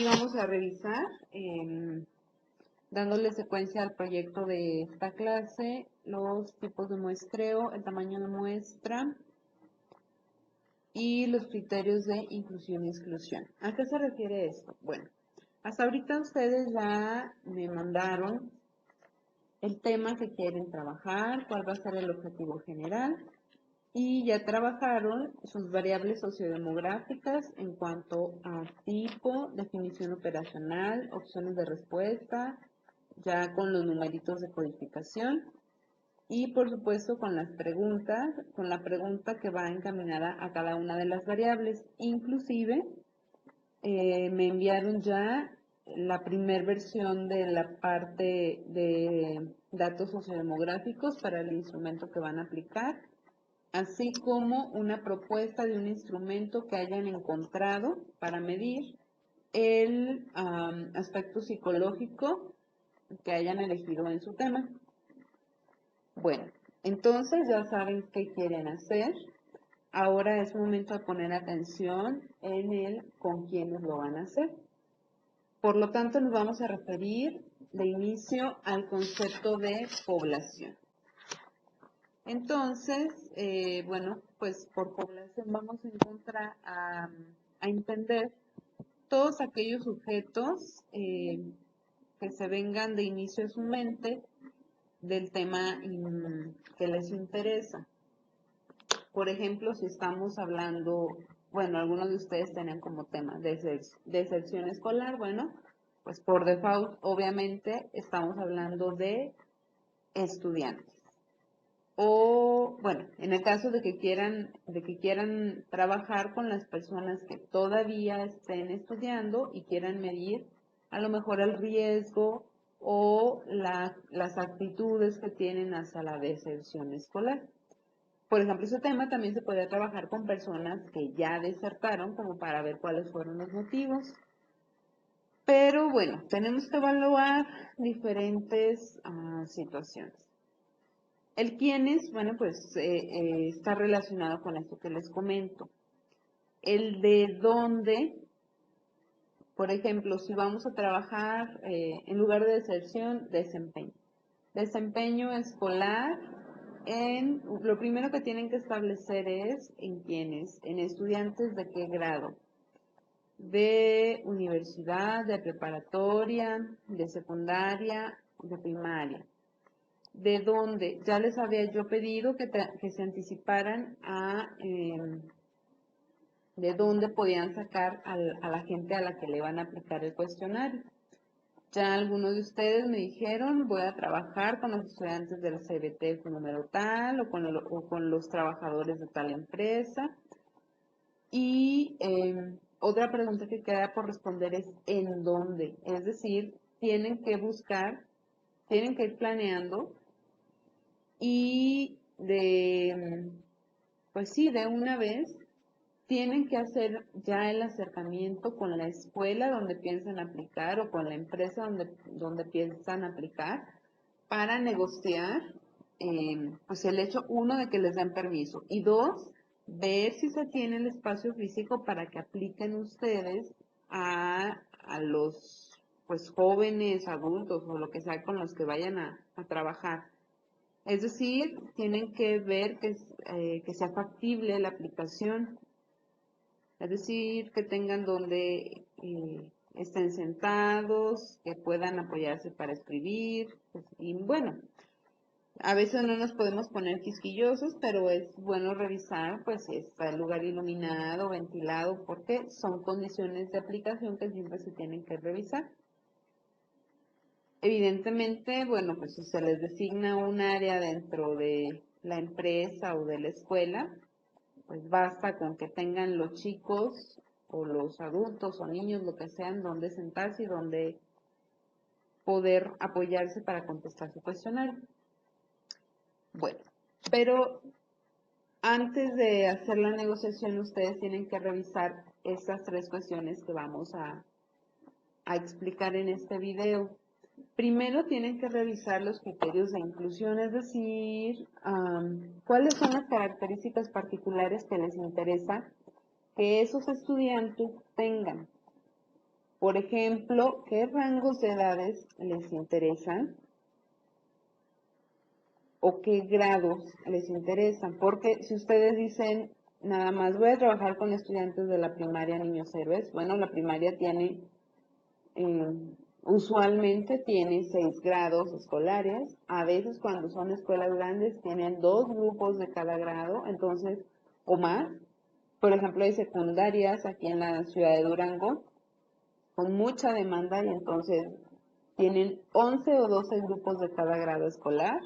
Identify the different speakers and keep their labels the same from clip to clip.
Speaker 1: aquí vamos a revisar, dándole secuencia al proyecto de esta clase, los tipos de muestreo, el tamaño de muestra y los criterios de inclusión y exclusión. ¿A qué se refiere esto? Bueno, hasta ahorita ustedes ya me mandaron el tema que quieren trabajar, cuál va a ser el objetivo general, y ya trabajaron sus variables sociodemográficas en cuanto a tipo, definición operacional, opciones de respuesta, ya con los numeritos de codificación y por supuesto con las preguntas, con la pregunta que va encaminada a cada una de las variables. Inclusive me enviaron ya la primera versión de la parte de datos sociodemográficos para el instrumento que van a aplicar, así como una propuesta de un instrumento que hayan encontrado para medir el aspecto psicológico que hayan elegido en su tema. Bueno, entonces ya saben qué quieren hacer. Ahora es momento de poner atención en el con quiénes lo van a hacer. Por lo tanto, nos vamos a referir de inicio al concepto de población. Entonces, bueno, pues por población vamos a encontrar a entender todos aquellos sujetos que se vengan de inicio a su mente del tema que les interesa. Por ejemplo, si estamos hablando, bueno, algunos de ustedes tenían como tema deserción escolar, bueno, pues por default, obviamente, estamos hablando de estudiantes. O, bueno, en el caso de que quieran trabajar con las personas que todavía estén estudiando y quieran medir a lo mejor el riesgo o las actitudes que tienen hacia la deserción escolar. Por ejemplo, ese tema también se puede trabajar con personas que ya desertaron como para ver cuáles fueron los motivos. Pero bueno, tenemos que evaluar diferentes situaciones. El quiénes, bueno, pues está relacionado con esto que les comento. El de dónde, por ejemplo, si vamos a trabajar en lugar de deserción, desempeño. Desempeño escolar, lo primero que tienen que establecer es en quiénes, en estudiantes de qué grado. De universidad, de preparatoria, de secundaria, de primaria. ¿De dónde? Ya les había yo pedido que se anticiparan a de dónde podían sacar a la gente a la que le van a aplicar el cuestionario. Ya algunos de ustedes me dijeron, voy a trabajar con los estudiantes del CBT número tal o con los trabajadores de tal empresa. Y otra pregunta que queda por responder es ¿en dónde? Es decir, tienen que buscar, tienen que ir planeando y pues sí, de una vez tienen que hacer ya el acercamiento con la escuela donde piensan aplicar o con la empresa donde piensan aplicar para negociar pues el hecho, uno, de que les den permiso y dos, ver si se tiene el espacio físico para que apliquen ustedes a los pues jóvenes, adultos o lo que sea con los que vayan a trabajar. Es decir, tienen que ver que sea factible la aplicación. Es decir, que tengan donde estén sentados, que puedan apoyarse para escribir. Pues, y bueno, a veces no nos podemos poner quisquillosos, pero es bueno revisar pues si está el lugar iluminado, ventilado, porque son condiciones de aplicación que siempre se tienen que revisar. Evidentemente, bueno, pues si se les designa un área dentro de la empresa o de la escuela, pues basta con que tengan los chicos o los adultos o niños, lo que sean, donde sentarse y donde poder apoyarse para contestar su cuestionario. Bueno, pero antes de hacer la negociación, ustedes tienen que revisar estas tres cuestiones que vamos a explicar en este video. Primero tienen que revisar los criterios de inclusión, es decir, cuáles son las características particulares que les interesa que esos estudiantes tengan. Por ejemplo, ¿qué rangos de edades les interesan o qué grados les interesan? Porque si ustedes dicen, nada más voy a trabajar con estudiantes de la primaria, niños héroes, bueno, la primaria tiene, eh, usualmente tiene 6 grados escolares, a veces cuando son escuelas grandes tienen 2 grupos de cada grado, entonces, o más. Por ejemplo, hay secundarias aquí en la ciudad de Durango con mucha demanda y entonces tienen 11 o 12 grupos de cada grado escolar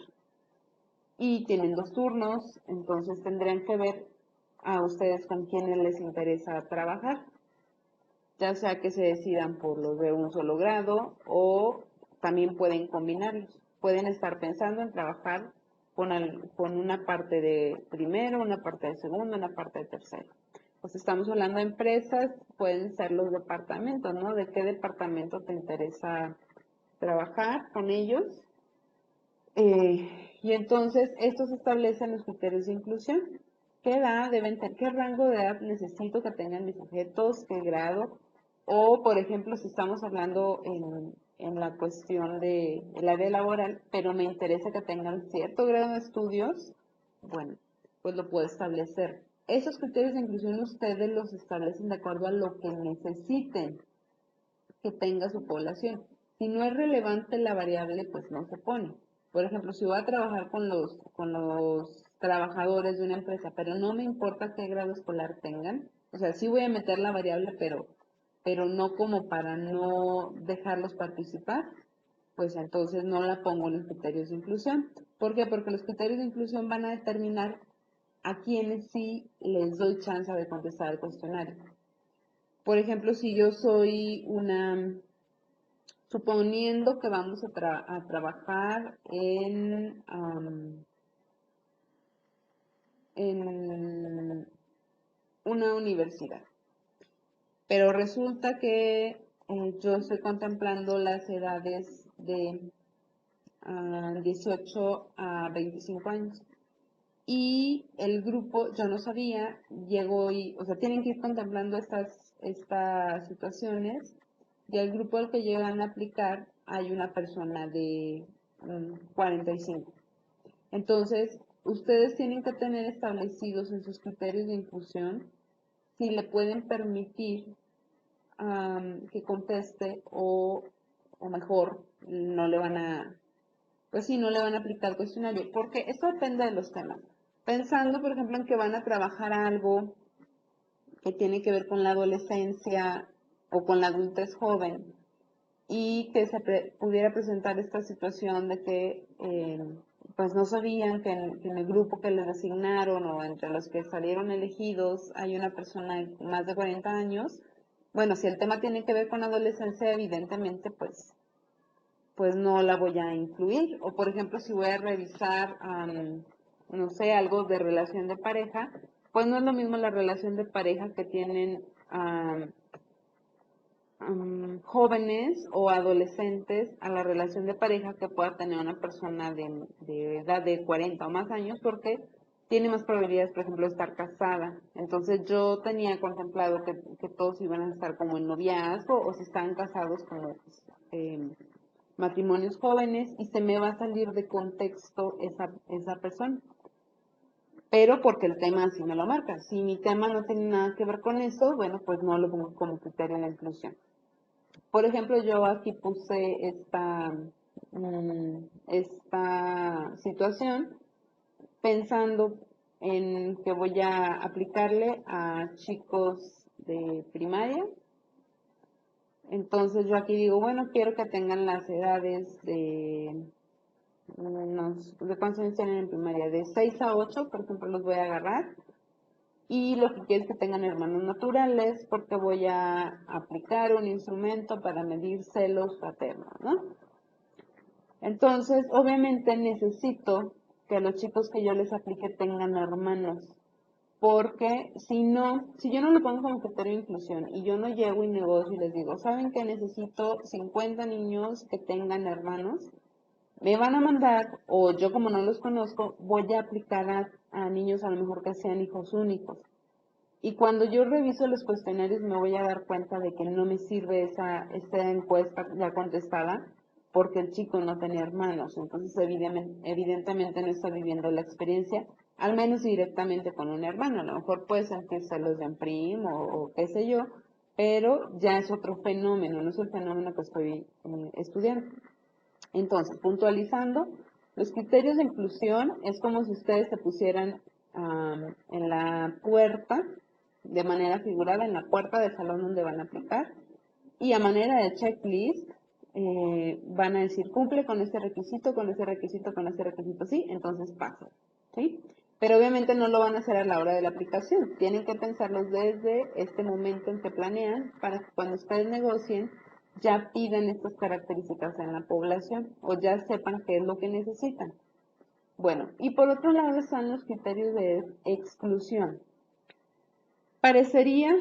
Speaker 1: y tienen 2 turnos, entonces tendrían que ver a ustedes con quiénes les interesa trabajar, ya sea que se decidan por los de un solo grado o también pueden combinarlos. Pueden estar pensando en trabajar con una parte de primero, una parte de segundo, una parte de tercero. Pues estamos hablando de empresas, pueden ser los departamentos, ¿no? ¿De qué departamento te interesa trabajar con ellos? Y entonces estos establecen los criterios de inclusión. ¿Qué edad deben tener? ¿Qué rango de edad necesito que tengan mis sujetos? ¿Qué grado? O, por ejemplo, si estamos hablando en la cuestión del área laboral, pero me interesa que tengan cierto grado de estudios, bueno, pues lo puedo establecer. Esos criterios de inclusión ustedes los establecen de acuerdo a lo que necesiten que tenga su población. Si no es relevante la variable, pues no se pone. Por ejemplo, si voy a trabajar con los trabajadores de una empresa, pero no me importa qué grado escolar tengan, o sea, sí voy a meter la variable, pero no como para no dejarlos participar, pues entonces no la pongo en los criterios de inclusión. ¿Por qué? Porque los criterios de inclusión van a determinar a quienes sí les doy chance de contestar el cuestionario. Por ejemplo, si yo soy suponiendo que vamos a trabajar en una universidad, pero resulta que yo estoy contemplando las edades de 18 a 25 años. Y el grupo, yo no sabía, llegó y, o sea, tienen que ir contemplando estas situaciones y el grupo al que llegan a aplicar hay una persona de 45. Entonces, ustedes tienen que tener establecidos en sus criterios de inclusión si le pueden permitir que conteste o mejor, no le van a, pues sí, no le van a aplicar el cuestionario, porque eso depende de los temas. Pensando, por ejemplo, en que van a trabajar algo que tiene que ver con la adolescencia o con la adultez joven y que pudiera presentar esta situación de que pues no sabían que en el grupo que les asignaron o entre los que salieron elegidos hay una persona de más de 40 años. Bueno, si el tema tiene que ver con adolescencia, evidentemente, pues no la voy a incluir. O por ejemplo, si voy a revisar, no sé, algo de relación de pareja, pues no es lo mismo la relación de pareja que tienen jóvenes o adolescentes a la relación de pareja que pueda tener una persona de edad de 40 o más años, porque tiene más probabilidades, por ejemplo, de estar casada. Entonces yo tenía contemplado que todos iban a estar como en noviazgo o si estaban casados como pues, matrimonios jóvenes y se me va a salir de contexto esa persona. Pero porque el tema así me lo marca. Si mi tema no tiene nada que ver con eso, bueno, pues no lo pongo como criterio de inclusión. Por ejemplo, yo aquí puse esta situación pensando en que voy a aplicarle a chicos de primaria. Entonces yo aquí digo, bueno, quiero que tengan las edades ¿de cuántos años tienen en primaria? De 6 a 8, por ejemplo, los voy a agarrar. Y lo que quiero es que tengan hermanos naturales porque voy a aplicar un instrumento para medir celos paternos, ¿no? Entonces, obviamente necesito que los chicos que yo les aplique tengan hermanos, porque si no, si yo no lo pongo como criterio de inclusión y yo no llego y negocio y les digo, ¿saben que necesito 50 niños que tengan hermanos? Me van a mandar, o yo como no los conozco, voy a aplicar a niños a lo mejor que sean hijos únicos. Y cuando yo reviso los cuestionarios me voy a dar cuenta de que no me sirve esta encuesta ya contestada porque el chico no tenía hermanos. Entonces evidentemente no está viviendo la experiencia, al menos directamente con un hermano. A lo mejor puede sentirse los de primo o qué sé yo, pero ya es otro fenómeno, no es el fenómeno que estoy estudiando. Entonces, puntualizando, los criterios de inclusión es como si ustedes se pusieran en la puerta, de manera figurada, en la puerta del salón donde van a aplicar, y a manera de checklist van a decir, cumple con este requisito, con ese requisito, con ese requisito, sí, entonces pasa, ¿sí? Pero obviamente no lo van a hacer a la hora de la aplicación, tienen que pensarlos desde este momento en que planean para que cuando ustedes negocien ya pidan estas características en la población o ya sepan qué es lo que necesitan. Bueno, y por otro lado están los criterios de exclusión. Parecería,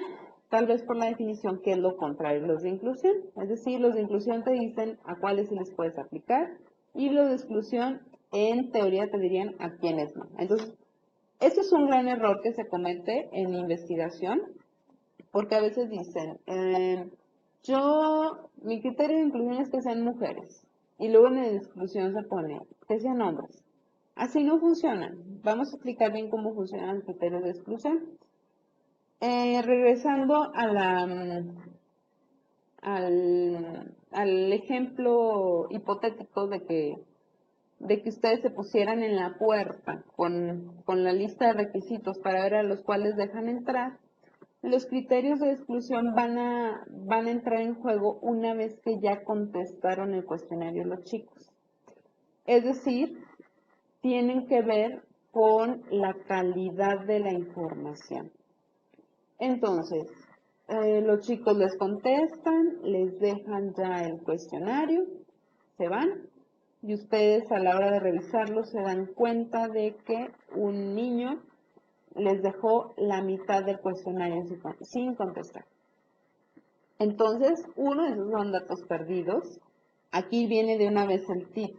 Speaker 1: tal vez por la definición, que es lo contrario de los de inclusión. Es decir, los de inclusión te dicen a cuáles se les puedes aplicar y los de exclusión, en teoría, te dirían a quiénes no. Entonces, este es un gran error que se comete en investigación, porque a veces dicen, mi criterio de inclusión es que sean mujeres, y luego en la exclusión se pone que sean hombres. Así no funcionan. Vamos a explicar bien cómo funcionan los criterios de exclusión. Regresando al ejemplo hipotético de que ustedes se pusieran en la puerta con la lista de requisitos para ver a los cuales dejan entrar, los criterios de exclusión van a entrar en juego una vez que ya contestaron el cuestionario los chicos. Es decir, tienen que ver con la calidad de la información. Entonces, los chicos les contestan, les dejan ya el cuestionario, se van y ustedes a la hora de revisarlo se dan cuenta de que un niño les dejó la mitad del cuestionario sin contestar. Entonces, uno, esos son datos perdidos. Aquí viene de una vez el tip.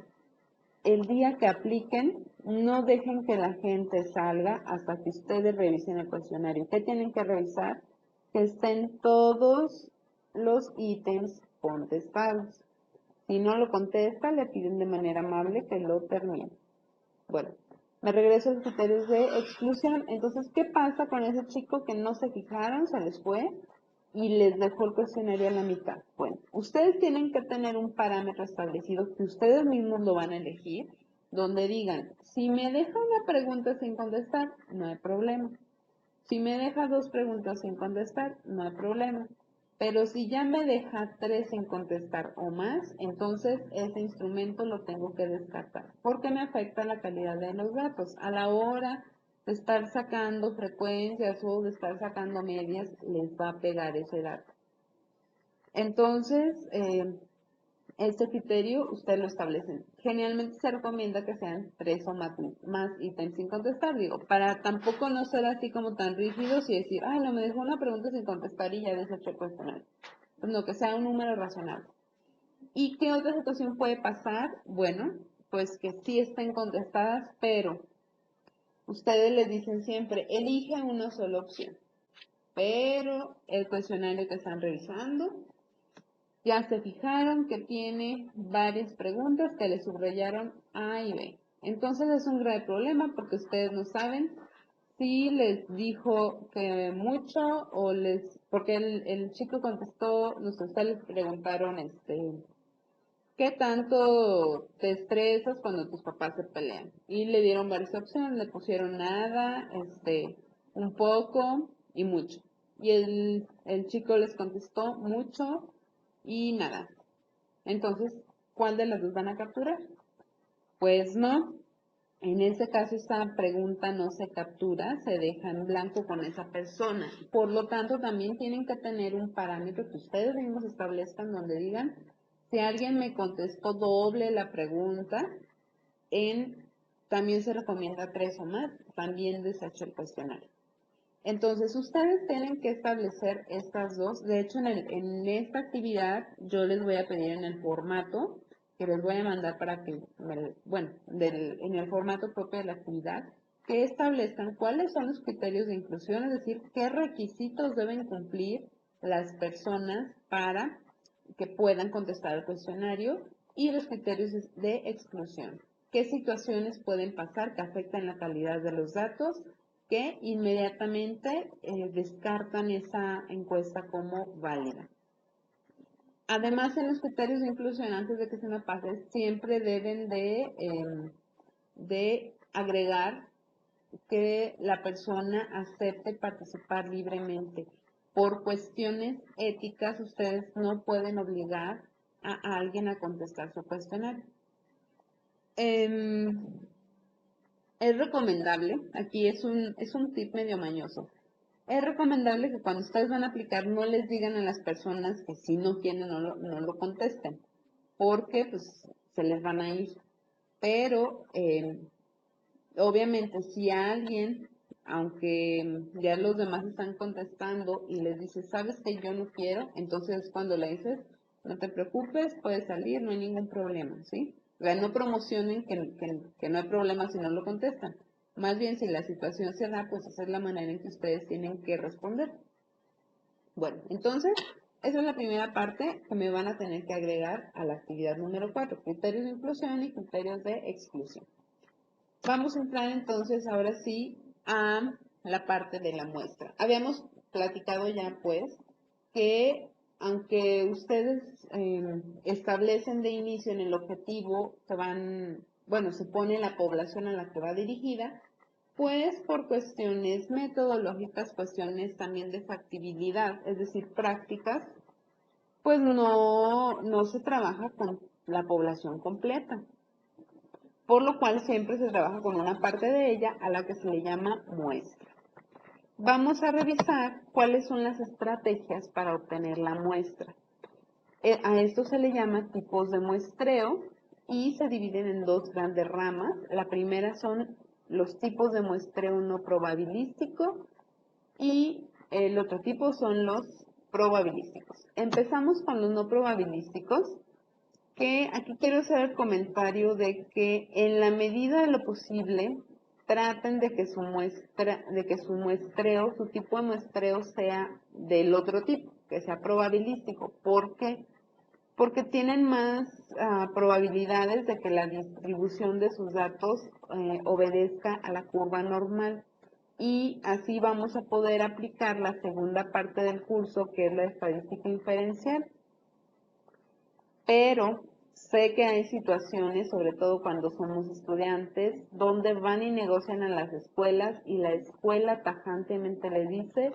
Speaker 1: El día que apliquen, no dejen que la gente salga hasta que ustedes revisen el cuestionario. ¿Qué tienen que revisar? Que estén todos los ítems contestados. Si no lo contesta, le piden de manera amable que lo termine. Bueno, me regreso a los criterios de exclusión. Entonces, ¿qué pasa con ese chico que no se fijaron, se les fue y les dejó el cuestionario a la mitad? Bueno, ustedes tienen que tener un parámetro establecido que ustedes mismos lo van a elegir, donde digan, si me deja una pregunta sin contestar, no hay problema. Si me deja dos preguntas sin contestar, no hay problema. Pero si ya me deja tres sin contestar o más, entonces ese instrumento lo tengo que descartar, porque me afecta la calidad de los datos. A la hora de estar sacando frecuencias o de estar sacando medias, les va a pegar ese dato. Entonces, este criterio usted lo establece. Generalmente se recomienda que sean 3 o más ítems sin contestar, digo, para tampoco no ser así como tan rígidos y decir, ay, no me dejó una pregunta sin contestar y ya deseché el cuestionario. Pues no, que sea un número razonable. ¿Y qué otra situación puede pasar? Bueno, pues que sí estén contestadas, pero ustedes les dicen siempre, elige una sola opción. Pero el cuestionario que están revisando ya se fijaron que tiene varias preguntas que le subrayaron A y B. Entonces es un grave problema porque ustedes no saben si les dijo que mucho o porque el chico contestó, ustedes les preguntaron, ¿qué tanto te estresas cuando tus papás se pelean? Y le dieron varias opciones, le pusieron nada, un poco y mucho. Y el chico les contestó mucho y nada. Entonces, ¿cuál de las dos van a capturar? Pues no. En ese caso, esta pregunta no se captura, se deja en blanco con esa persona. Por lo tanto, también tienen que tener un parámetro que ustedes mismos establezcan donde digan, si alguien me contestó doble la pregunta, también se recomienda 3 o más, también desecho el cuestionario. Entonces, ustedes tienen que establecer estas dos. De hecho, en esta actividad yo les voy a pedir en el formato que les voy a mandar para que, en el formato propio de la actividad, que establezcan cuáles son los criterios de inclusión, es decir, qué requisitos deben cumplir las personas para que puedan contestar el cuestionario, y los criterios de exclusión. ¿Qué situaciones pueden pasar que afectan la calidad de los datos que inmediatamente descartan esa encuesta como válida? Además, en los criterios de inclusión, antes de que se me pase, siempre deben de agregar que la persona acepte participar libremente. Por cuestiones éticas, ustedes no pueden obligar a alguien a contestar su cuestionario. Es recomendable, aquí es un tip medio mañoso, es recomendable que cuando ustedes van a aplicar no les digan a las personas que si no quieren no lo contesten, porque pues se les van a ir. Pero obviamente si alguien, aunque ya los demás están contestando y les dice, sabes que yo no quiero, entonces cuando le dices, no te preocupes, puedes salir, no hay ningún problema, ¿sí? O sea, no promocionen que no hay problema si no lo contestan. Más bien, si la situación se da, pues esa es la manera en que ustedes tienen que responder. Bueno, entonces, esa es la primera parte que me van a tener que agregar a la actividad número 4, criterios de inclusión y criterios de exclusión. Vamos a entrar entonces ahora sí a la parte de la muestra. Habíamos platicado ya pues que aunque ustedes establecen de inicio en el objetivo que se pone la población a la que va dirigida, pues por cuestiones metodológicas, cuestiones también de factibilidad, es decir, prácticas, pues no se trabaja con la población completa, por lo cual siempre se trabaja con una parte de ella a la que se le llama muestra. Vamos a revisar cuáles son las estrategias para obtener la muestra. A esto se le llama tipos de muestreo y se dividen en dos grandes ramas. La primera son los tipos de muestreo no probabilístico y el otro tipo son los probabilísticos. Empezamos con los no probabilísticos, que aquí quiero hacer el comentario de que en la medida de lo posible traten de que su muestreo, su tipo de muestreo sea del otro tipo, que sea probabilístico. ¿Por qué? Porque tienen más probabilidades de que la distribución de sus datos obedezca a la curva normal. Y así vamos a poder aplicar la segunda parte del curso, que es la estadística inferencial. Pero sé que hay situaciones, sobre todo cuando somos estudiantes, donde van y negocian a las escuelas y la escuela tajantemente le dice,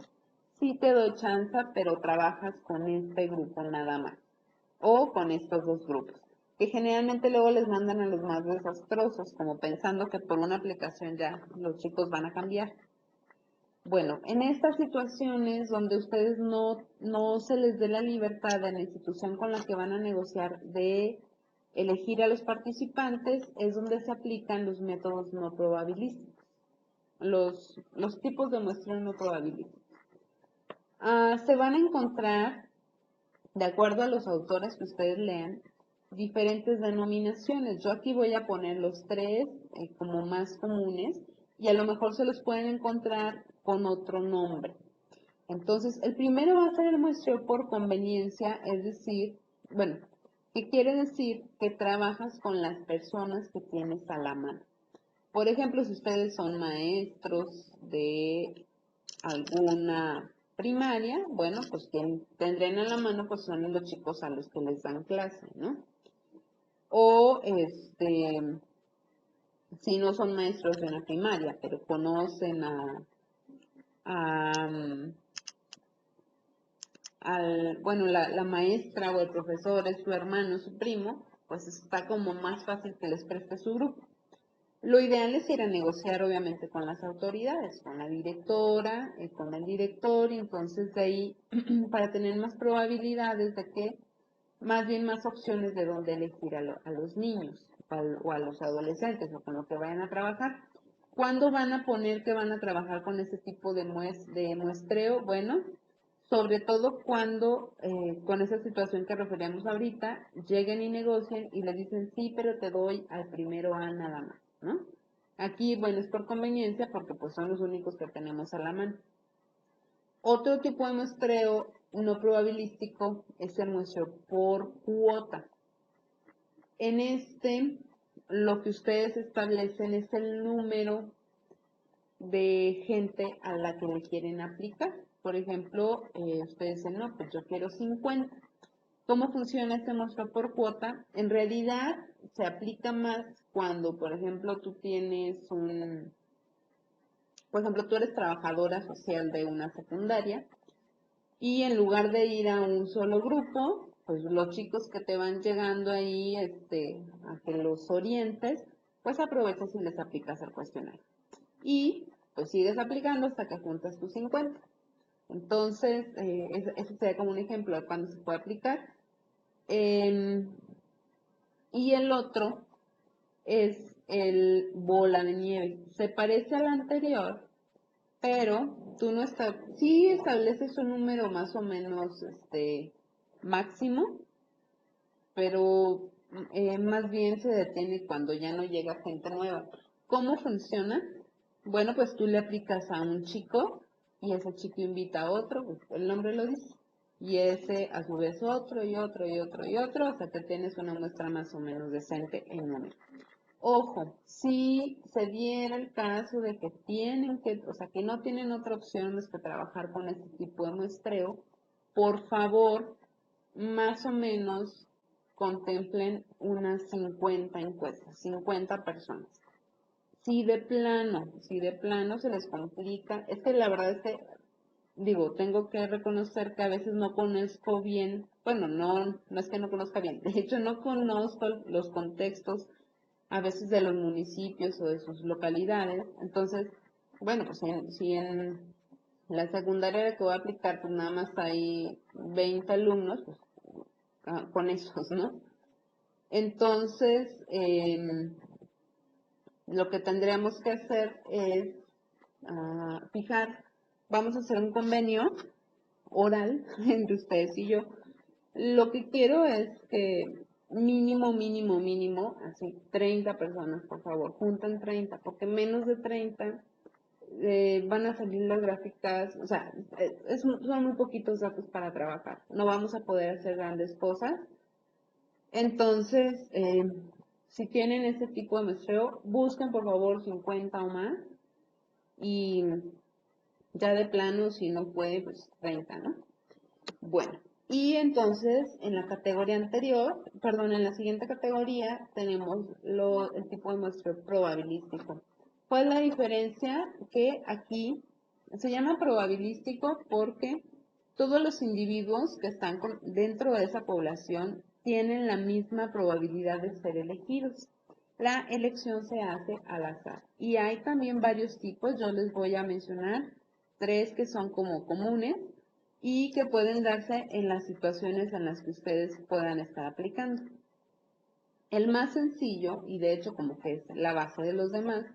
Speaker 1: sí te doy chance, pero trabajas con este grupo nada más, o con estos dos grupos, que generalmente luego les mandan a los más desastrosos, como pensando que por una aplicación ya los chicos van a cambiar. Bueno, en estas situaciones donde ustedes no se les dé la libertad a la institución con la que van a negociar de elegir a los participantes, es donde se aplican los métodos no probabilísticos, los tipos de muestreo no probabilísticos. Se van a encontrar, de acuerdo a los autores que ustedes lean, diferentes denominaciones. Yo aquí voy a poner los tres como más comunes y a lo mejor se los pueden encontrar con otro nombre. Entonces, el primero va a ser el muestreo por conveniencia, es decir, bueno, ¿qué quiere decir? Que trabajas con las personas que tienes a la mano. Por ejemplo, si ustedes son maestros de alguna primaria, bueno, pues quien tendrán a la mano pues son los chicos a los que les dan clase, ¿no? O si no son maestros de una primaria, pero conocen a bueno, la maestra o el profesor es su hermano, su primo, pues está como más fácil que les preste su grupo. Lo ideal es ir a negociar obviamente con las autoridades, con la directora, con el director, y entonces de ahí para tener más probabilidades de que, más bien más opciones de dónde elegir a los niños o a los adolescentes o con lo que vayan a trabajar. ¿Cuándo van a poner que van a trabajar con ese tipo de muestreo? Bueno, sobre todo cuando con esa situación que referíamos ahorita, lleguen y negocien y le dicen sí, pero te doy al primero A nada más, ¿no? Aquí, bueno, es por conveniencia porque pues son los únicos que tenemos a la mano. Otro tipo de muestreo no probabilístico es el muestreo por cuota. En este, lo que ustedes establecen es el número de gente a la que le quieren aplicar. Por ejemplo, ustedes dicen, no, pues yo quiero 50. ¿Cómo funciona este muestreo por cuota? En realidad se aplica más cuando, por ejemplo, por ejemplo, tú eres trabajadora social de una secundaria y en lugar de ir a un solo grupo, pues los chicos que te van llegando ahí, a que los orientes, pues aprovechas y les aplicas el cuestionario. Y pues sigues aplicando hasta que juntas tus 50. Entonces, ese sería como un ejemplo de cuándo se puede aplicar. Y el otro es el bola de nieve. Se parece al anterior, pero tú no estás, sí estableces un número más o menos máximo, pero más bien se detiene cuando ya no llega gente nueva. ¿Cómo funciona? Bueno, pues tú le aplicas a un chico y ese chico invita a otro, pues el nombre lo dice, y ese a su vez otro y otro y otro y otro, hasta que tienes una muestra más o menos decente en número. Ojo, si se diera el caso de que tienen que, o sea, que no tienen otra opción más que trabajar con este tipo de muestreo, por favor, más o menos contemplen unas 50 encuestas, 50 personas. Si de plano se les complica, es que la verdad es que, digo, tengo que reconocer que a veces no conozco bien, bueno, no es que no conozca bien, de hecho no conozco los contextos a veces de los municipios o de sus localidades. Entonces, bueno, pues si en la secundaria que voy a aplicar, pues nada más hay 20 alumnos, pues con esos, ¿no? Entonces, lo que tendríamos que hacer es fijar, vamos a hacer un convenio oral entre ustedes y yo. Lo que quiero es que mínimo, así 30 personas, por favor, juntan 30, porque menos de 30 van a salir las gráficas, o sea, son muy poquitos datos para trabajar, no vamos a poder hacer grandes cosas. Entonces, si tienen ese tipo de muestreo, busquen por favor 50 o más y ya de plano, si no puede, pues 30, ¿no? Bueno, y entonces en la categoría anterior, perdón, en la siguiente categoría tenemos el tipo de muestreo probabilístico. ¿Cuál es la diferencia? Que aquí se llama probabilístico porque todos los individuos que están dentro de esa población tienen la misma probabilidad de ser elegidos. La elección se hace al azar. Y hay también varios tipos, yo les voy a mencionar tres que son como comunes y que pueden darse en las situaciones en las que ustedes puedan estar aplicando. El más sencillo, y de hecho como que es la base de los demás,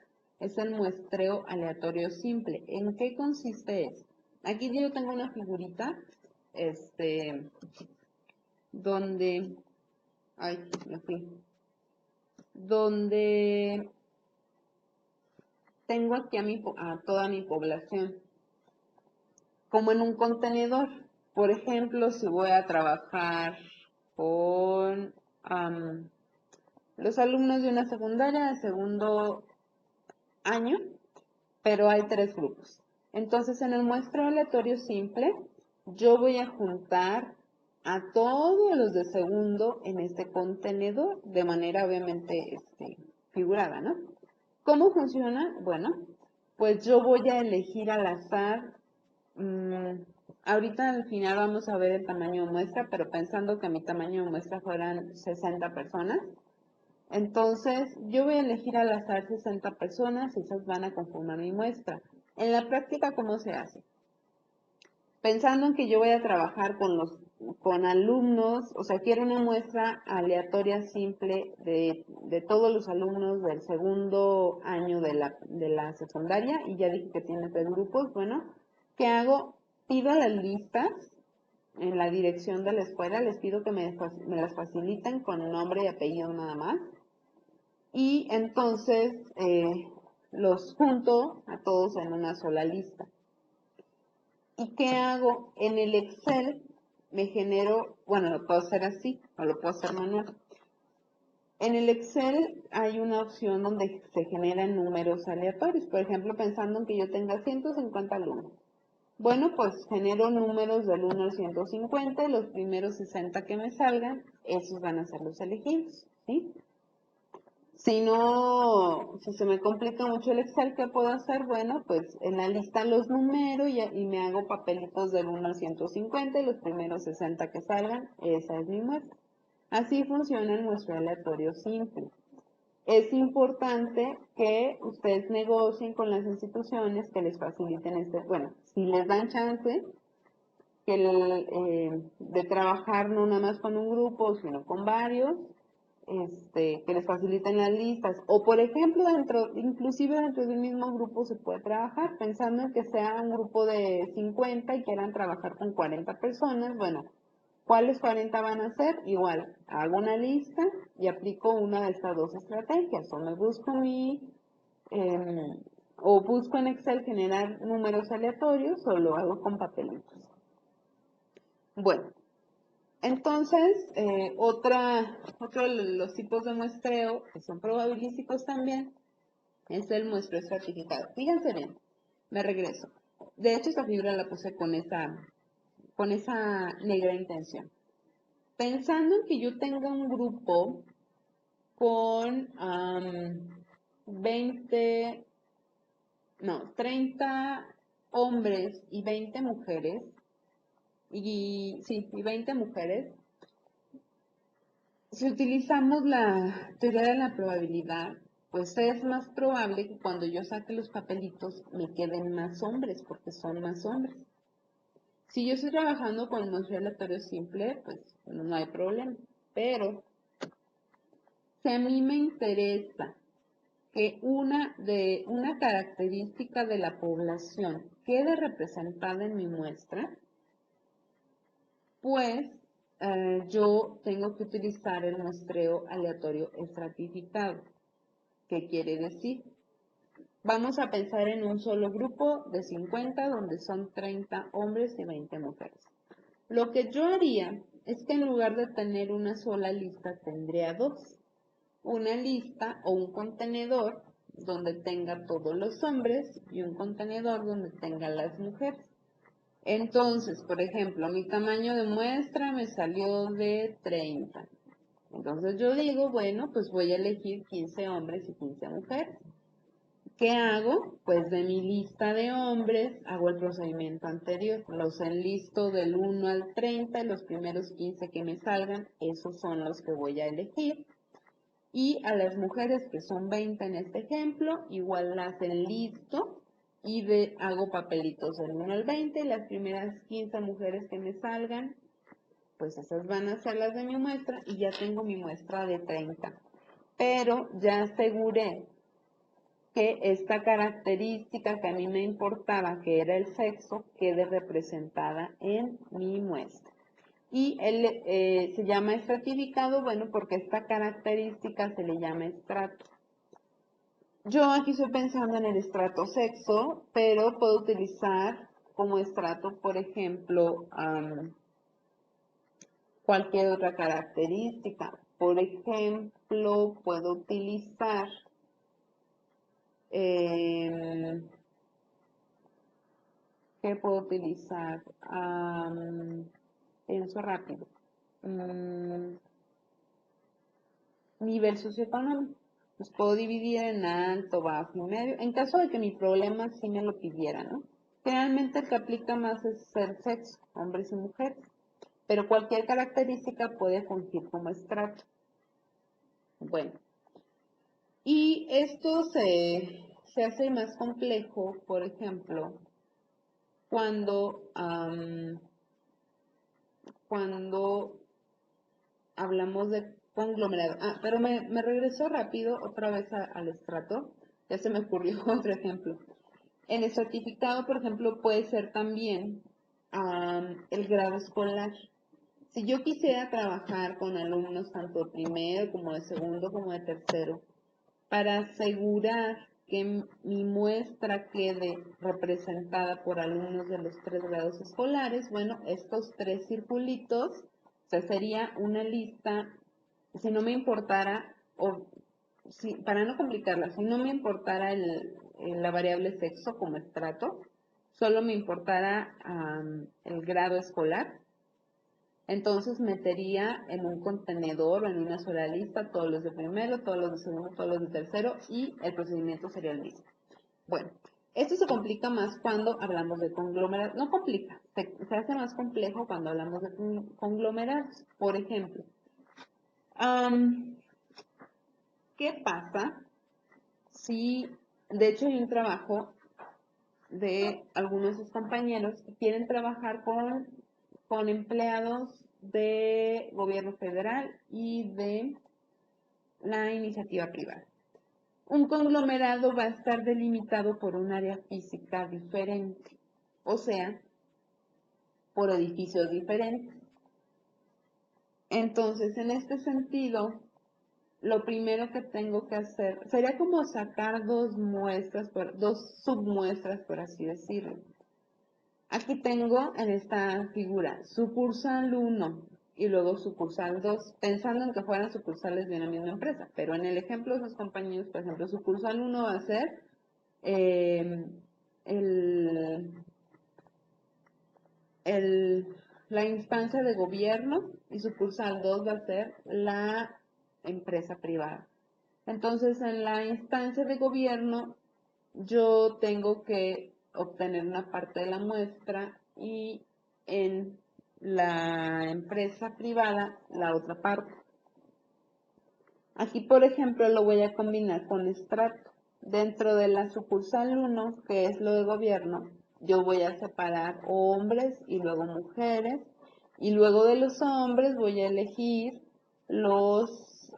Speaker 1: es el muestreo aleatorio simple. ¿En qué consiste eso? Aquí yo tengo una figurita, donde, ay, me fui, donde tengo aquí a toda mi población, como en un contenedor. Por ejemplo, si voy a trabajar con los alumnos de una secundaria de segundo año, pero hay tres grupos. Entonces, en el muestreo aleatorio simple, yo voy a juntar a todos los de segundo en este contenedor, de manera obviamente figurada, ¿no? ¿Cómo funciona? Bueno, pues yo voy a elegir al azar. Ahorita al final vamos a ver el tamaño de muestra, pero pensando que mi tamaño de muestra fueran 60 personas. Entonces, yo voy a elegir al azar 60 personas y esas van a conformar mi muestra. En la práctica, ¿cómo se hace? Pensando en que yo voy a trabajar con alumnos, o sea, quiero una muestra aleatoria simple de todos los alumnos del segundo año de la secundaria, y ya dije que tiene tres grupos. Bueno, ¿qué hago? Pido las listas en la dirección de la escuela, les pido que me las faciliten con nombre y apellido nada más. Y entonces los junto a todos en una sola lista. ¿Y qué hago? En el Excel me genero, bueno, lo puedo hacer así o lo puedo hacer manual. En el Excel hay una opción donde se generan números aleatorios. Por ejemplo, pensando en que yo tenga 150 alumnos. Bueno, pues genero números del 1 al 150, y los primeros 60 que me salgan, esos van a ser los elegidos, ¿sí? Si no, si se me complica mucho el Excel, ¿qué puedo hacer? Bueno, pues en la lista los numero y me hago papelitos del 1 al 150 y los primeros 60 que salgan, esa es mi muestra. Así funciona el muestreo aleatorio simple. Es importante que ustedes negocien con las instituciones que les faciliten bueno, si les dan chance de trabajar no nada más con un grupo, sino con varios, que les faciliten las listas. O por ejemplo, inclusive dentro del mismo grupo se puede trabajar, pensando en que sea un grupo de 50 y quieran trabajar con 40 personas, bueno, ¿cuáles 40 van a ser? Igual, hago una lista y aplico una de estas dos estrategias. O me busco o busco en Excel generar números aleatorios o lo hago con papelitos. Bueno, entonces, otro de los tipos de muestreo que son probabilísticos también es el muestreo estratificado. Fíjense bien, me regreso. De hecho, esta figura la puse con esa negra intención. Pensando en que yo tenga un grupo con 30 hombres y 20 mujeres, y 20 mujeres, si utilizamos la teoría de la probabilidad, pues es más probable que cuando yo saque los papelitos me queden más hombres, porque son más hombres. Si yo estoy trabajando con un aleatorio simple, pues no hay problema. Pero si a mí me interesa que una característica de la población quede representada en mi muestra, pues yo tengo que utilizar el muestreo aleatorio estratificado. ¿Qué quiere decir? Vamos a pensar en un solo grupo de 50 donde son 30 hombres y 20 mujeres. Lo que yo haría es que en lugar de tener una sola lista tendría dos. Una lista o un contenedor donde tenga todos los hombres y un contenedor donde tenga las mujeres. Entonces, por ejemplo, mi tamaño de muestra me salió de 30. Entonces yo digo, bueno, pues voy a elegir 15 hombres y 15 mujeres. ¿Qué hago? Pues de mi lista de hombres hago el procedimiento anterior. Los enlisto del 1 al 30 y los primeros 15 que me salgan, esos son los que voy a elegir. Y a las mujeres, que son 20 en este ejemplo, igual las enlisto y hago papelitos del 1 al 20 y las primeras 15 mujeres que me salgan, pues esas van a ser las de mi muestra y ya tengo mi muestra de 30. Pero ya aseguré que esta característica que a mí me importaba, que era el sexo, quede representada en mi muestra. Y se llama estratificado, bueno, porque esta característica se le llama estrato. Yo aquí estoy pensando en el estrato sexo, pero puedo utilizar como estrato, por ejemplo, cualquier otra característica. Por ejemplo, puedo utilizar ¿qué puedo utilizar? Pienso rápido. Nivel socioeconómico. Los puedo dividir en alto, bajo y medio, en caso de que mi problema sí me lo pidiera, ¿no? Generalmente el que aplica más es el sexo, hombres y mujeres, pero cualquier característica puede fungir como estrato. Bueno, y esto se hace más complejo, por ejemplo, cuando hablamos de conglomerado. Pero me regresó rápido otra vez al estrato. Ya se me ocurrió otro ejemplo. En el certificado, por ejemplo, puede ser también el grado escolar. Si yo quisiera trabajar con alumnos tanto de primero como de segundo como de tercero, para asegurar que mi muestra quede representada por alumnos de los 3 grados escolares, bueno, estos 3 circulitos, o sea, sería una lista, si no me importara, o si, para no complicarla, si no me importara la variable sexo como estrato, solo me importara el grado escolar, entonces metería en un contenedor o en una sola lista todos los de primero, todos los de segundo, todos los de tercero y el procedimiento sería el mismo. Bueno, esto se complica más cuando hablamos de conglomerados. No complica, se hace más complejo cuando hablamos de conglomerados. Por ejemplo, ¿qué pasa si, de hecho hay un trabajo de algunos de sus compañeros que quieren trabajar con empleados de gobierno federal y de la iniciativa privada? Un conglomerado va a estar delimitado por un área física diferente, o sea, por edificios diferentes. Entonces, en este sentido, lo primero que tengo que hacer sería como sacar dos submuestras, por así decirlo. Aquí tengo en esta figura sucursal 1 y luego sucursal 2, pensando en que fueran sucursales de una misma empresa, pero en el ejemplo de los compañeros, por ejemplo, sucursal 1 va a ser el, la instancia de gobierno y sucursal 2 va a ser la empresa privada. Entonces, en la instancia de gobierno, yo tengo que obtener una parte de la muestra y en la empresa privada la otra parte. Aquí, por ejemplo, lo voy a combinar con estrato. Dentro de la sucursal 1, que es lo de gobierno, yo voy a separar hombres y luego mujeres. Y luego de los hombres voy a elegir los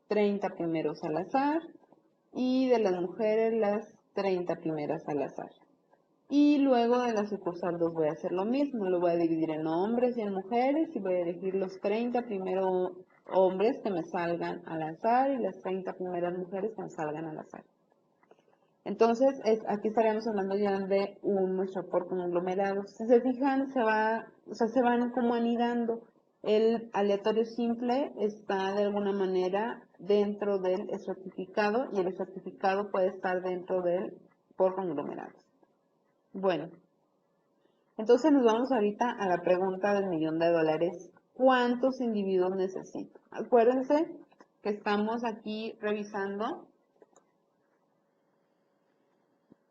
Speaker 1: 30 primeros al azar y de las mujeres las 30 primeras al azar. Y luego de la sucursal 2 voy a hacer lo mismo, lo voy a dividir en hombres y en mujeres y voy a elegir los 30 primeros hombres que me salgan al azar y las 30 primeras mujeres que me salgan al azar. Entonces, aquí estaríamos hablando ya de un muestral por conglomerado. Si se fijan, se van como anidando. El aleatorio simple está de alguna manera dentro del estratificado y el estratificado puede estar dentro del por conglomerados. Bueno, entonces nos vamos ahorita a la pregunta del $1.000.000. ¿Cuántos individuos necesito? Acuérdense que estamos aquí revisando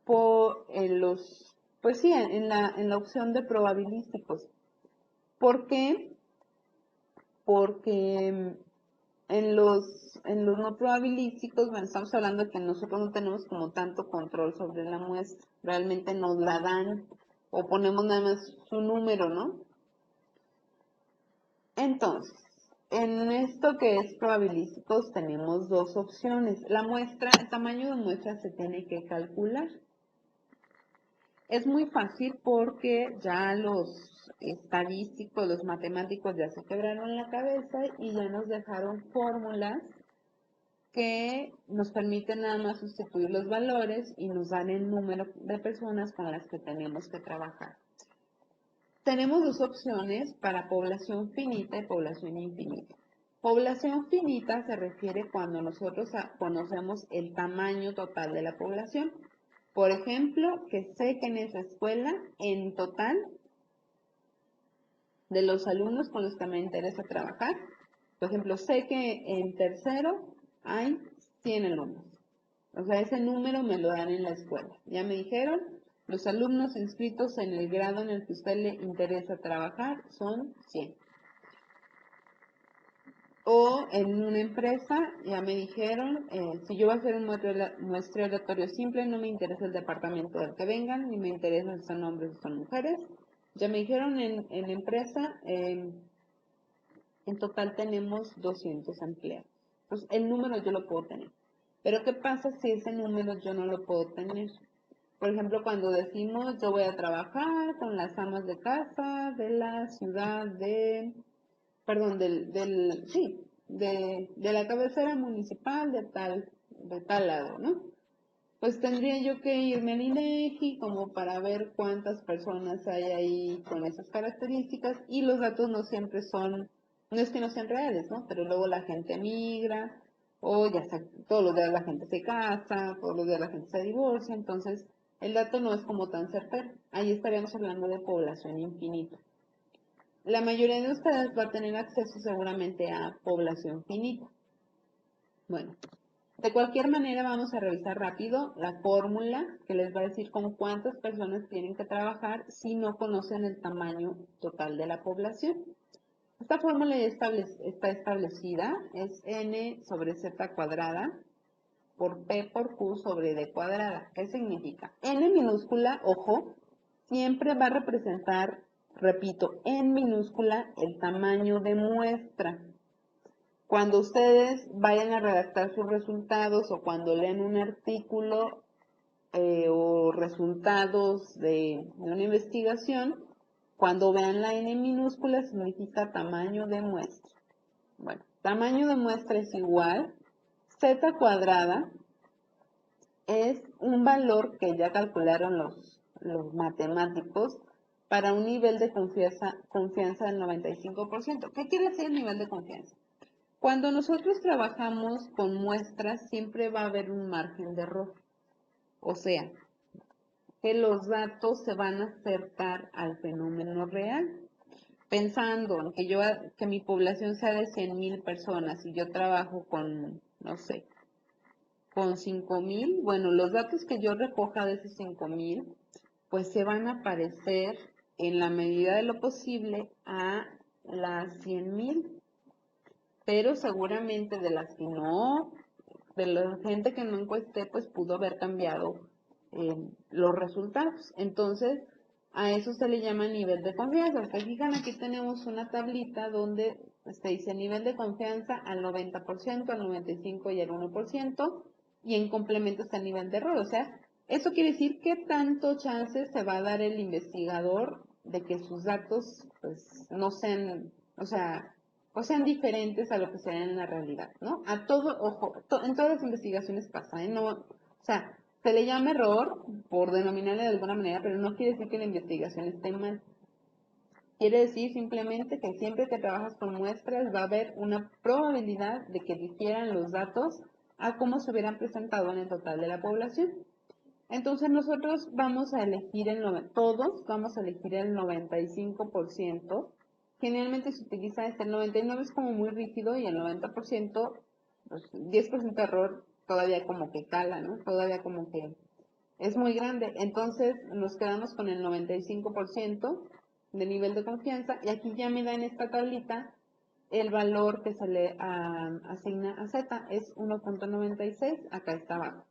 Speaker 1: por pues sí, en la opción de probabilísticos. ¿Por qué? Porque en los no probabilísticos, bueno, estamos hablando de que nosotros no tenemos como tanto control sobre la muestra, realmente nos la dan o ponemos nada más su número, ¿no? Entonces, en esto que es probabilísticos tenemos dos opciones. La muestra, el tamaño de muestra se tiene que calcular. Es muy fácil porque ya los estadísticos, los matemáticos ya se quebraron la cabeza y ya nos dejaron fórmulas que nos permiten nada más sustituir los valores y nos dan el número de personas con las que tenemos que trabajar. Tenemos dos opciones para población finita y población infinita. Población finita se refiere cuando nosotros conocemos el tamaño total de la población. Por ejemplo, que sé que en esa escuela, en total, de los alumnos con los que me interesa trabajar, por ejemplo, sé que en tercero hay 100 alumnos. O sea, ese número me lo dan en la escuela. Ya me dijeron, los alumnos inscritos en el grado en el que a usted le interesa trabajar son 100. O en una empresa, ya me dijeron, si yo voy a hacer un muestreo aleatorio simple, no me interesa el departamento del que vengan, ni me interesa si son hombres o son mujeres. Ya me dijeron en empresa, en total tenemos 200 empleados. Entonces, el número yo lo puedo tener. Pero ¿qué pasa si ese número yo no lo puedo tener? Por ejemplo, cuando decimos yo voy a trabajar con las amas de casa de la ciudad perdón, de la cabecera municipal de tal lado, ¿no? pues tendría yo que irme al INEGI como para ver cuántas personas hay ahí con esas características y los datos no siempre son, no es que no sean reales, ¿no? Pero luego la gente migra o ya sea, todos los días la gente se casa, todos los días la gente se divorcia, entonces el dato no es como tan certero. Ahí estaríamos hablando de población infinita. La mayoría de ustedes va a tener acceso seguramente a población finita. Bueno, de cualquier manera vamos a revisar rápido la fórmula que les va a decir con cuántas personas tienen que trabajar si no conocen el tamaño total de la población. Esta fórmula ya está establecida, es n sobre z cuadrada por p por q sobre d cuadrada. ¿Qué significa? N minúscula, ojo, siempre va a representar, repito, en minúscula el tamaño de muestra. Cuando ustedes vayan a redactar sus resultados o cuando leen un artículo o resultados de una investigación, cuando vean la n minúscula significa tamaño de muestra. Bueno, tamaño de muestra es igual, z cuadrada es un valor que ya calcularon los matemáticos para un nivel de confianza del 95%. ¿Qué quiere decir el nivel de confianza? Cuando nosotros trabajamos con muestras, siempre va a haber un margen de error. O sea, que los datos se van a acercar al fenómeno real. Pensando en que mi población sea de 100,000 personas y yo trabajo con, no sé, con 5,000, bueno, los datos que yo recoja de esos 5,000, pues se van a parecer en la medida de lo posible a las 100,000. Pero seguramente de las que no, de la gente que no encuesté, pues pudo haber cambiado los resultados. Entonces, a eso se le llama nivel de confianza. Se fijan, aquí tenemos una tablita donde se dice nivel de confianza al 90%, al 95% y al 1%, y en complemento está el nivel de error. O sea, eso quiere decir qué tanto chance se va a dar el investigador de que sus datos pues no sean, o sean diferentes a lo que se ve en la realidad, ¿no? A todo, ojo, en todas las investigaciones pasa, ¿eh? No, o sea, se le llama error por denominarle de alguna manera, pero no quiere decir que la investigación esté mal. Quiere decir simplemente que siempre que trabajas con muestras va a haber una probabilidad de que difieran los datos a cómo se hubieran presentado en el total de la población. Entonces nosotros vamos a elegir todos vamos a elegir el 95%. Generalmente se utiliza el 99 es como muy rígido y el 90%, pues 10% de error todavía como que cala, ¿no? Todavía como que es muy grande. Entonces nos quedamos con el 95% de nivel de confianza y aquí ya me da en esta tablita el valor que se le asigna a Z, es 1.96, acá está abajo.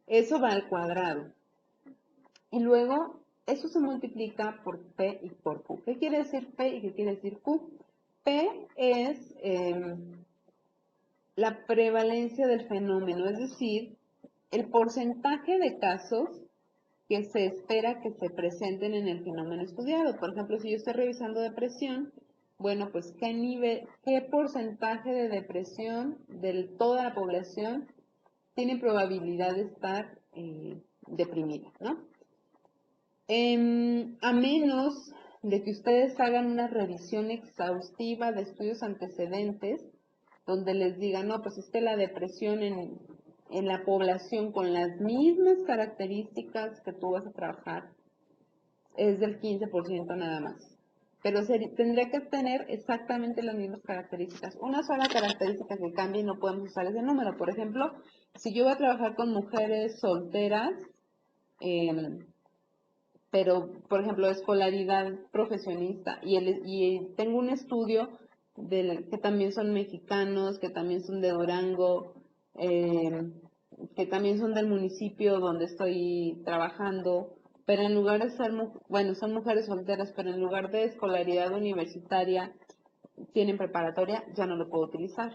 Speaker 1: Eso va al cuadrado. Y luego, eso se multiplica por P y por Q. ¿Qué quiere decir P y qué quiere decir Q? P es la prevalencia del fenómeno, es decir, el porcentaje de casos que se espera que se presenten en el fenómeno estudiado. Por ejemplo, si yo estoy revisando depresión, bueno, pues qué porcentaje de depresión de toda la población tiene probabilidad de estar deprimida, ¿no? A menos de que ustedes hagan una revisión exhaustiva de estudios antecedentes, donde les digan, no, pues es que la depresión en la población con las mismas características que tú vas a trabajar es del 15% nada más. Pero tendría que tener exactamente las mismas características. Una sola característica que cambie y no podemos usar ese número. Por ejemplo, si yo voy a trabajar con mujeres solteras, pero por ejemplo escolaridad profesionista y tengo un estudio que también son mexicanos, que también son de Durango, que también son del municipio donde estoy trabajando, pero en lugar de ser, bueno, son mujeres solteras, pero en lugar de escolaridad universitaria tienen preparatoria, ya no lo puedo utilizar.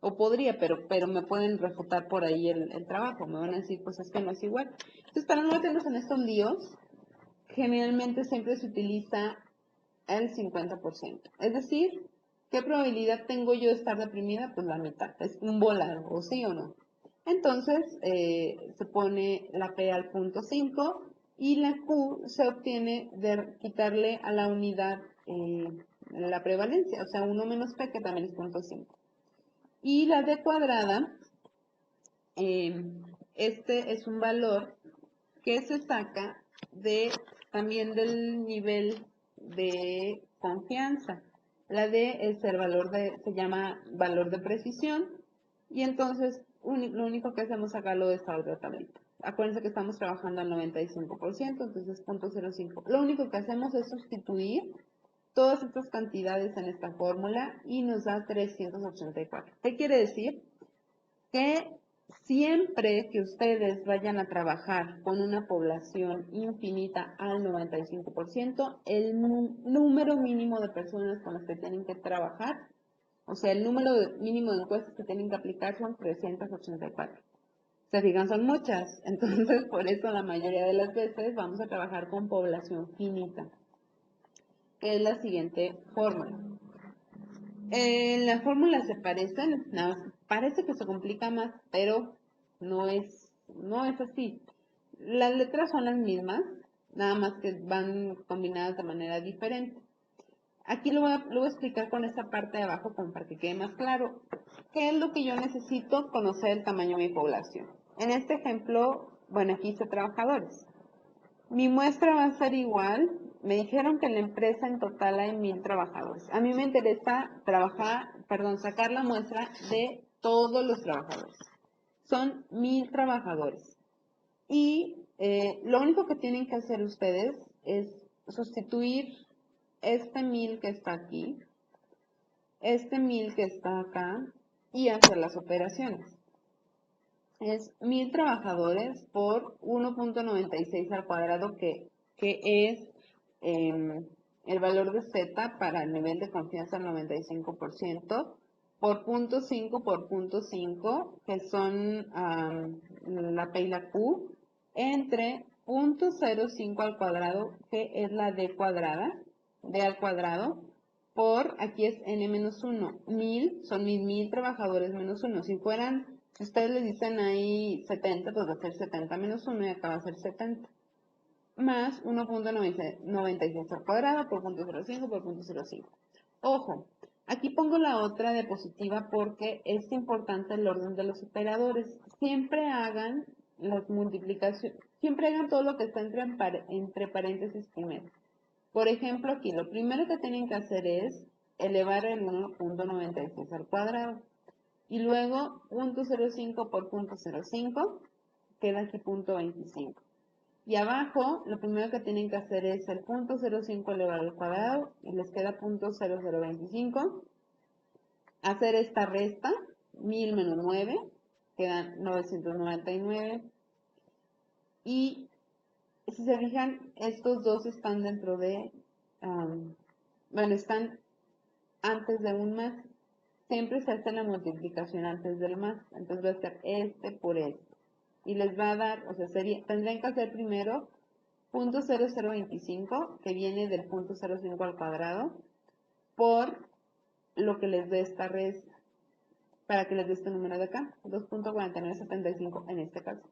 Speaker 1: O podría, pero me pueden refutar por ahí el trabajo, me van a decir, pues es que no es igual. Entonces, para no meternos en estos líos, generalmente siempre se utiliza el 50%. Es decir, ¿qué probabilidad tengo yo de estar deprimida? Pues la mitad, es un volado, ¿o sí o no? Entonces se pone la P al punto 5 y la Q se obtiene de quitarle a la unidad la prevalencia, o sea, 1 menos P, que también es punto 5. Y la D cuadrada, este es un valor que se saca también del nivel de confianza. La D es el valor se llama valor de precisión, y entonces lo único que hacemos es sacarlo de esta otra tablita. Acuérdense que estamos trabajando al 95%, entonces 0.05. Lo único que hacemos es sustituir todas estas cantidades en esta fórmula y nos da 384. ¿Qué quiere decir? Que siempre que ustedes vayan a trabajar con una población infinita al 95%, el número mínimo de personas con las que tienen que trabajar, o sea, el número mínimo de encuestas que tienen que aplicar son 384. Se fijan, son muchas, entonces por eso la mayoría de las veces vamos a trabajar con población finita, que es la siguiente fórmula. Las fórmulas se parecen, parece que se complica más, pero no es así. Las letras son las mismas, nada más que van combinadas de manera diferente. Aquí lo voy a explicar con esta parte de abajo como para que quede más claro. ¿Qué es lo que yo necesito conocer el tamaño de mi población? En este ejemplo, bueno, aquí hice trabajadores. Mi muestra va a ser igual. Me dijeron que en la empresa en total hay 1000 trabajadores. A mí me interesa sacar la muestra de todos los trabajadores. Son 1000 trabajadores. Y lo único que tienen que hacer ustedes es sustituir este 1000 que está aquí, este 1000 que está acá, y hacer las operaciones. Es 1000 trabajadores por 1.96 al cuadrado, que es el valor de Z para el nivel de confianza al 95%, por punto 5 por punto 5, que son la P y la Q, entre 0.05 al cuadrado, que es la D cuadrada, D al cuadrado, por, aquí es N-1, 1000, son 1000 trabajadores menos 1. Si ustedes les dicen ahí 70, pues va a ser 70 menos 1 y acá va a ser 70. Más 1.96 al cuadrado por 0.05 por 0.05. Ojo, aquí pongo la otra diapositiva porque es importante el orden de los operadores. Siempre hagan las multiplicaciones, siempre hagan todo lo que está entre paréntesis primero. Por ejemplo, aquí lo primero que tienen que hacer es elevar el 1.96 al cuadrado. Y luego 0.05 por 0.05, queda aquí 0.25. Y abajo, lo primero que tienen que hacer es el 0.05 elevado al cuadrado, y les queda 0.0025. Hacer esta resta, 1000 menos 9, quedan 999. Y si se fijan, estos dos están dentro de, bueno, están antes de un más. Siempre se hace la multiplicación antes del más. Entonces va a ser este por este. Y les va a dar, o sea, tendrían que hacer primero 0.0025, que viene del 0.05 al cuadrado, por lo que les dé esta resta, para que les dé este número de acá, 2.4975 en este caso.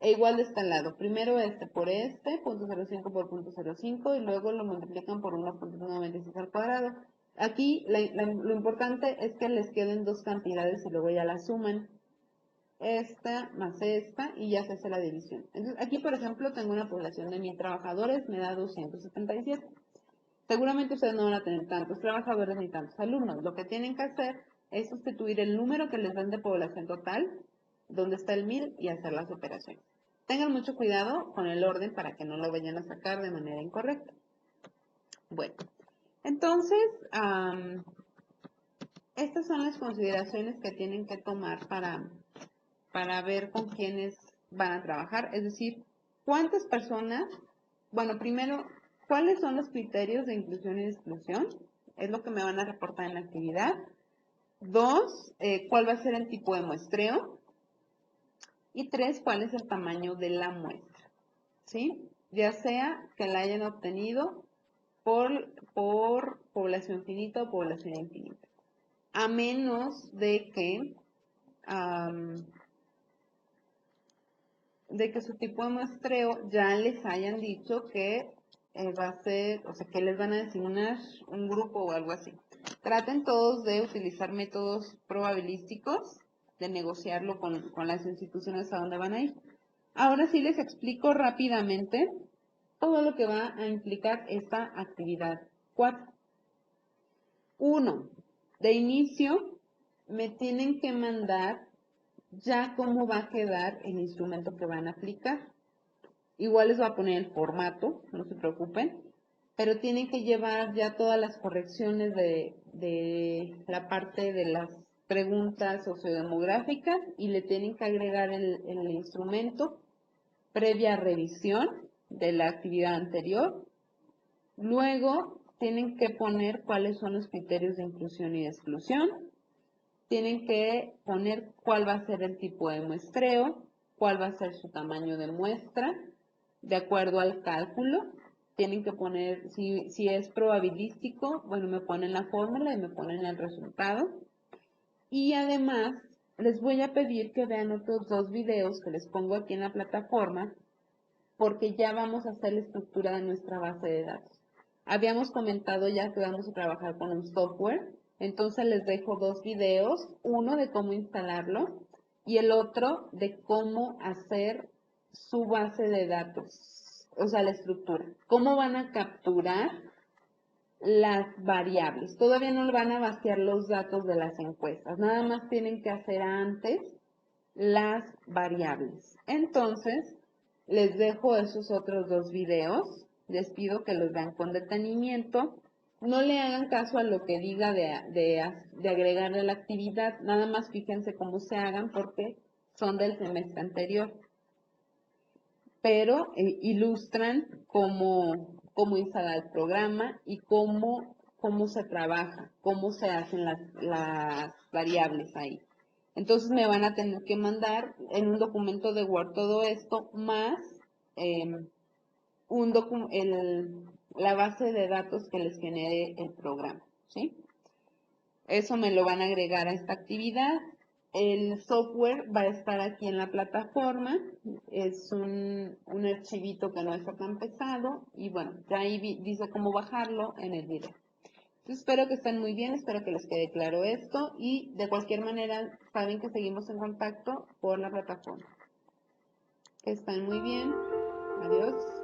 Speaker 1: E igual de este lado, primero este por este, 0.05 por 0.05, y luego lo multiplican por 1.96 al cuadrado. Aquí lo importante es que les queden dos cantidades y luego ya las suman. Esta más esta, y ya se hace la división. Entonces, aquí, por ejemplo, tengo una población de 1000 trabajadores, me da 277. Seguramente ustedes no van a tener tantos trabajadores ni tantos alumnos. Lo que tienen que hacer es sustituir el número que les dan de población total, donde está el 1000, y hacer las operaciones. Tengan mucho cuidado con el orden para que no lo vayan a sacar de manera incorrecta. Bueno, entonces, estas son las consideraciones que tienen que tomar para ver con quiénes van a trabajar. Es decir, cuántas personas, bueno, primero, ¿cuáles son los criterios de inclusión y exclusión? Es lo que me van a reportar en la actividad. Dos, ¿cuál va a ser el tipo de muestreo? Y tres, ¿cuál es el tamaño de la muestra? ¿Sí? Ya sea que la hayan obtenido por población finita o población infinita. A menos de que de que su tipo de muestreo ya les hayan dicho que va a ser, o sea, que les van a designar un grupo o algo así. Traten todos de utilizar métodos probabilísticos, de negociarlo con las instituciones a donde van a ir. Ahora sí les explico rápidamente todo lo que va a implicar esta actividad 4. 1. De inicio, me tienen que mandar ya cómo va a quedar el instrumento que van a aplicar. Igual les va a poner el formato, no se preocupen, pero tienen que llevar ya todas las correcciones de la parte de las preguntas sociodemográficas y le tienen que agregar el instrumento previa revisión de la actividad anterior. Luego tienen que poner cuáles son los criterios de inclusión y de exclusión. Tienen que poner cuál va a ser el tipo de muestreo, cuál va a ser su tamaño de muestra, de acuerdo al cálculo. Tienen que poner, si es probabilístico, bueno, me ponen la fórmula y me ponen el resultado. Y además, les voy a pedir que vean otros 2 videos que les pongo aquí en la plataforma, porque ya vamos a hacer la estructura de nuestra base de datos. Habíamos comentado ya que vamos a trabajar con un software, entonces les dejo 2 videos, uno de cómo instalarlo y el otro de cómo hacer su base de datos, o sea, la estructura. Cómo van a capturar las variables. Todavía no van a vaciar los datos de las encuestas, nada más tienen que hacer antes las variables. Entonces, les dejo esos otros 2 videos. Les pido que los vean con detenimiento. No le hagan caso a lo que diga de agregarle la actividad. Nada más fíjense cómo se hagan porque son del semestre anterior. Pero ilustran cómo instalar el programa y cómo se trabaja, cómo se hacen las variables ahí. Entonces me van a tener que mandar en un documento de Word todo esto, más la base de datos que les genere el programa, ¿sí? Eso me lo van a agregar a esta actividad. El software va a estar aquí en la plataforma. Es un archivito que no está tan pesado. Y bueno, ya ahí dice cómo bajarlo en el video. Entonces, espero que estén muy bien, espero que les quede claro esto. Y de cualquier manera, saben que seguimos en contacto por la plataforma. Que estén muy bien. Adiós.